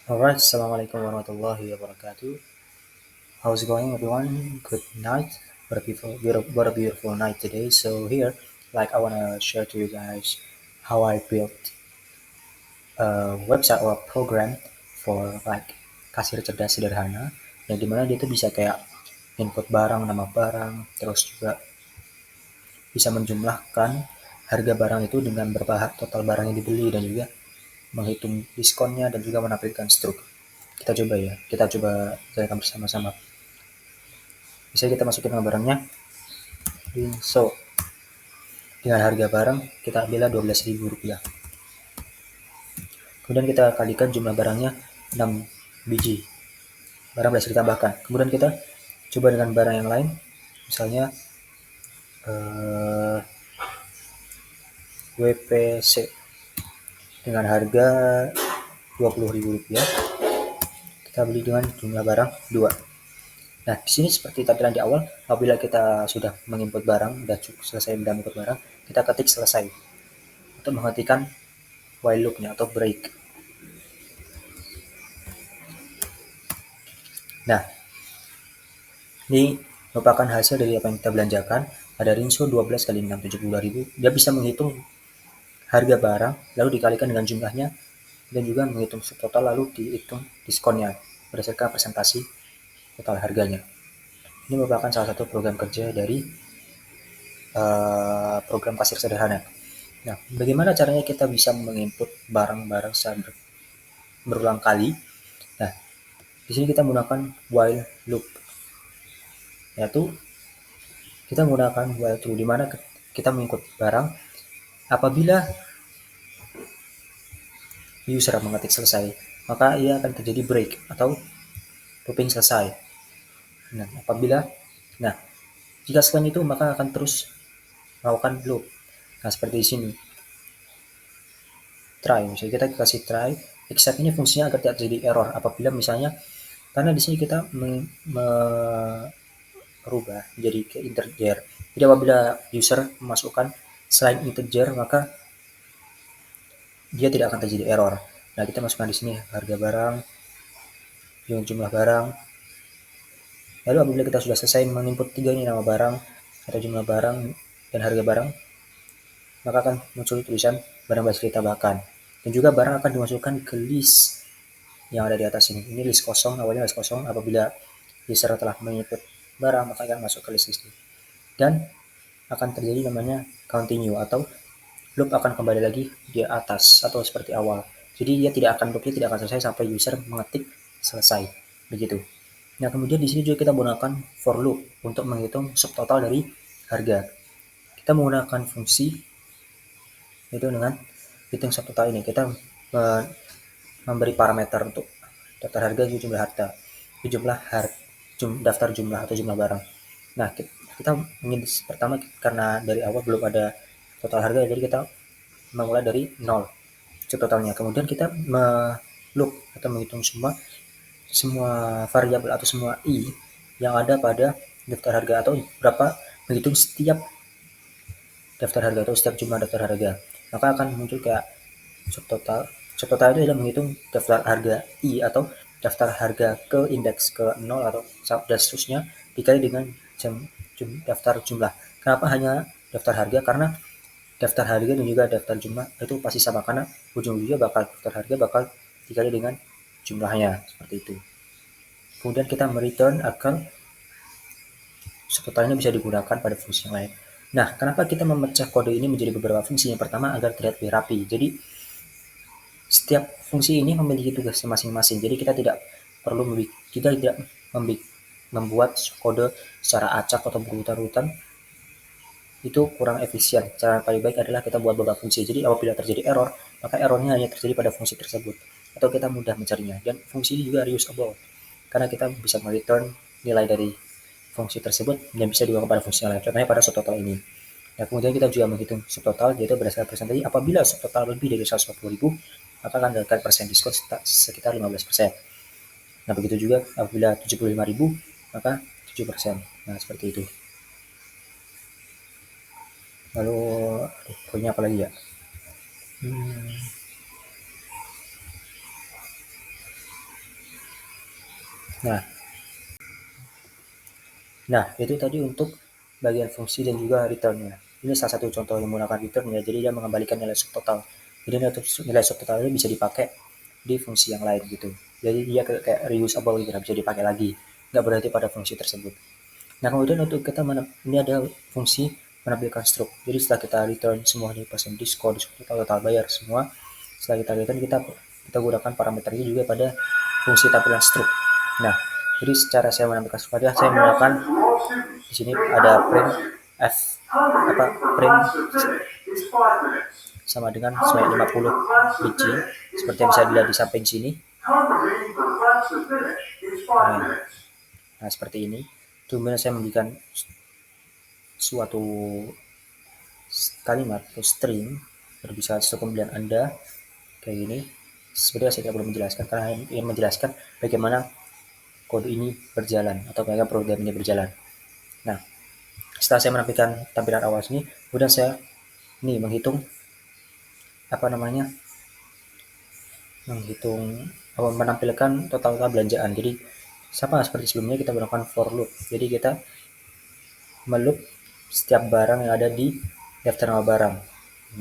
Alright, Assalamualaikum warahmatullahi wabarakatuh. How's it going, everyone? Good night. What a beautiful night today. So here, I wanna share to you guys how I built a website or a program for kasir cerdas sederhana, yang dimana dia tuh bisa kayak input barang, nama barang, terus juga bisa menjumlahkan harga barang itu dengan berapa total barang yang dibeli dan juga menghitung diskonnya dan juga menampilkan struk. Kita coba jalankan bersama-sama. Bisa kita masukin nama barangnya. So, dengan harga barang kita ambillah Rp12.000. Kemudian kita kalikan jumlah barangnya 6 biji. Barang bisa ditambahkan. Kemudian kita coba dengan barang yang lain. Misalnya WPC dengan harga Rp20.000. Kita beli dengan jumlah barang 2. Nah, di sini seperti tampilan di awal, apabila kita sudah menginput barang dan selesai menginput barang, kita ketik selesai untuk menghentikan while loop-nya atau break. Nah, ini merupakan hasil dari apa yang kita belanjakan. Ada rinso 12 kali 6, 72.000. Dia bisa menghitung harga barang, lalu dikalikan dengan jumlahnya, dan juga menghitung subtotal, lalu dihitung diskonnya berdasarkan presentasi total harganya. Ini merupakan salah satu program kerja dari program kasir sederhana. Nah, bagaimana caranya kita bisa menginput barang-barang secara berulang kali? Nah, di sini kita menggunakan while loop, yaitu kita menggunakan while true, di mana kita menginput barang apabila user mengetik selesai, maka ia akan terjadi break atau looping selesai. Nah, jika selain itu maka akan terus melakukan loop. Nah, seperti di sini. Try, misalnya kita kasih try, except ini fungsinya agar tidak terjadi error apabila misalnya, karena di sini kita merubah menjadi ke integer. Jadi apabila user memasukkan selain integer, maka dia tidak akan terjadi error. Nah, kita masukkan di sini harga barang, jumlah barang. Lalu apabila kita sudah selesai menginput 3 ini, nama barang atau jumlah barang dan harga barang, maka akan muncul tulisan barang bisa ditambahkan. Dan juga barang akan dimasukkan ke list yang ada di atas ini. Ini list kosong, awalnya list kosong. Apabila user telah menginput barang, maka akan masuk ke list ini. Dan akan terjadi namanya continue atau loop akan kembali lagi di atas atau seperti awal. Jadi loopnya tidak akan selesai sampai user mengetik selesai. Begitu. Nah, kemudian di sini juga kita menggunakan for loop untuk menghitung subtotal dari harga. Kita menggunakan fungsi itu dengan hitung subtotal ini. Kita memberi parameter untuk daftar harga, jumlah harta, daftar jumlah atau jumlah barang. Nah, kita ingin pertama karena dari awal belum ada total harga, jadi kita memulai dari 0 subtotalnya. Kemudian kita loop atau menghitung semua variabel atau semua i yang ada pada daftar harga, atau berapa menghitung setiap daftar harga atau setiap jumlah daftar harga. Maka akan muncul kayak subtotal. Subtotal itu adalah menghitung daftar harga i atau daftar harga ke indeks ke 0 atau dan seterusnya dikali dengan daftar jumlah. Kenapa hanya daftar harga? Karena daftar harga dan juga daftar jumlah itu pasti sama, karena ujung-ujungnya daftar harga bakal dikali dengan jumlahnya, seperti itu. Kemudian kita mereturn akan subtotalnya bisa digunakan pada fungsi yang lain. Nah, kenapa kita memecah kode ini menjadi beberapa fungsi? Yang pertama, agar terlihat lebih rapi. Jadi setiap fungsi ini memiliki tugasnya masing-masing. Jadi kita tidak membuat kode secara acak atau berurutan-urutan, itu kurang efisien. Cara paling baik adalah kita buat beberapa fungsi. Jadi apabila terjadi error, maka errornya hanya terjadi pada fungsi tersebut, atau kita mudah mencarinya. Dan fungsi ini juga reusable, karena kita bisa mereturn nilai dari fungsi tersebut dan bisa digunakan pada fungsi lain. Contohnya pada subtotal ini. Nah, kemudian kita juga menghitung subtotal, yaitu berdasarkan persentase. Apabila subtotal lebih dari 140.000, maka akan mendapatkan persen diskon sekitar 15%. Nah, begitu juga apabila 75.000, maka 7%. Nah, seperti itu. Lalu, poinnya apa lagi ya? Nah, itu tadi untuk bagian fungsi dan juga returnnya. Ini salah satu contoh yang menggunakan return ya, jadi dia mengembalikan nilai subtotal. Jadi nilai subtotal itu bisa dipakai di fungsi yang lain gitu. Jadi dia kayak reusable gitu, bisa dipakai lagi. Nggak berarti pada fungsi tersebut. Nah, kemudian untuk kita ini ada fungsi menampilkan struk. Jadi setelah kita return semua nih pasang diskon, total bayar semua, setelah kita return kita gunakan parameter ini juga pada fungsi tampilan struk. Nah, jadi secara saya menampilkan struk adalah saya menggunakan di sini ada print f print sama dengan 50 biji seperti yang bisa dilihat di samping sini. Nah, seperti ini. Kemudian saya memberikan suatu kalimat atau string berbicara tentang pembelian Anda kayak gini. Sebenarnya saya tidak perlu menjelaskan karena ingin menjelaskan bagaimana kode ini berjalan atau bagaimana program ini berjalan. Nah, setelah saya menampilkan tampilan awal ini, kemudian saya ini menghitung menampilkan total belanjaan. Jadi sama seperti sebelumnya kita menggunakan for loop. Jadi kita meloop setiap barang yang ada di daftar nama barang.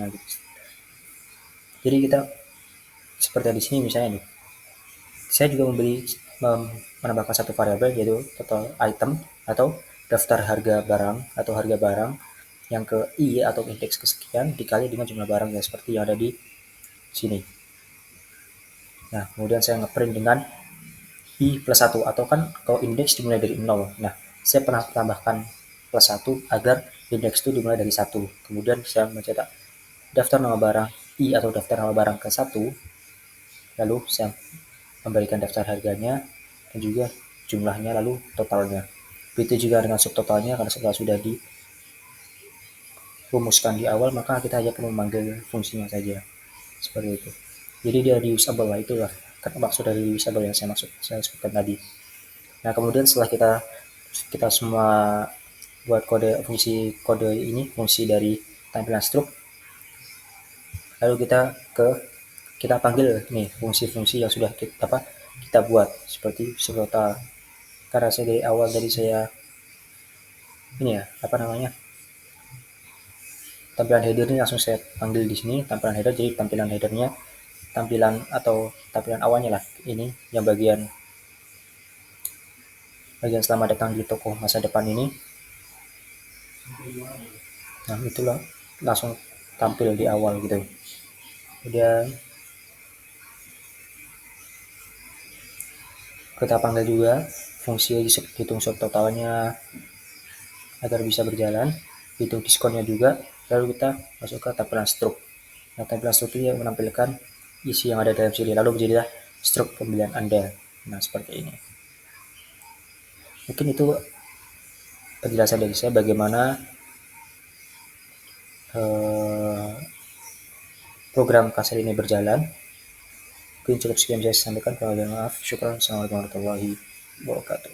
Nah, gitu. Jadi kita seperti di sini misalnya nih. Saya juga menambahkan satu variabel yaitu total item atau daftar harga barang atau harga barang yang ke i atau indeks kesekian dikali dengan jumlah barang yang seperti yang ada di sini. Nah, kemudian saya ngeprint dengan i plus 1 atau kan kalau indeks dimulai dari 0. Nah, saya pernah tambahkan plus 1 agar indeks itu dimulai dari 1. Kemudian saya mencetak daftar nama barang i atau daftar nama barang ke 1. Lalu saya memberikan daftar harganya dan juga jumlahnya lalu totalnya. Begitu juga dengan subtotalnya karena setelah sudah dirumuskan di awal maka kita hanya perlu memanggil fungsinya saja. Seperti itu. Jadi dia reusable lah, itulah maksud dari reusable yang saya sebutkan tadi. Nah, kemudian setelah kita semua buat fungsi dari tampilan struk, lalu kita panggil nih fungsi-fungsi yang sudah kita buat seperti subtotal. Karena saya dari awal saya tampilan header ini langsung saya panggil di sini tampilan header. Jadi tampilan headernya tampilan awalnya lah ini yang bagian selamat datang di toko masa depan ini. Nah, itulah langsung tampil di awal gitu. Kemudian kita panggil juga fungsi hitung subtotalnya agar bisa berjalan, hitung diskonnya juga, lalu kita masuk ke tampilan struk. Nah, tampilan struk ini menampilkan isi yang ada dalam sini, lalu menjadilah struk pembelian Anda. Nah, seperti ini. Mungkin itu penjelasan dari saya bagaimana program kasar ini berjalan. Mungkin cukup sekian saya sampaikan. Kalau ada maaf, syukran. Assalamualaikum warahmatullahi wabarakatuh.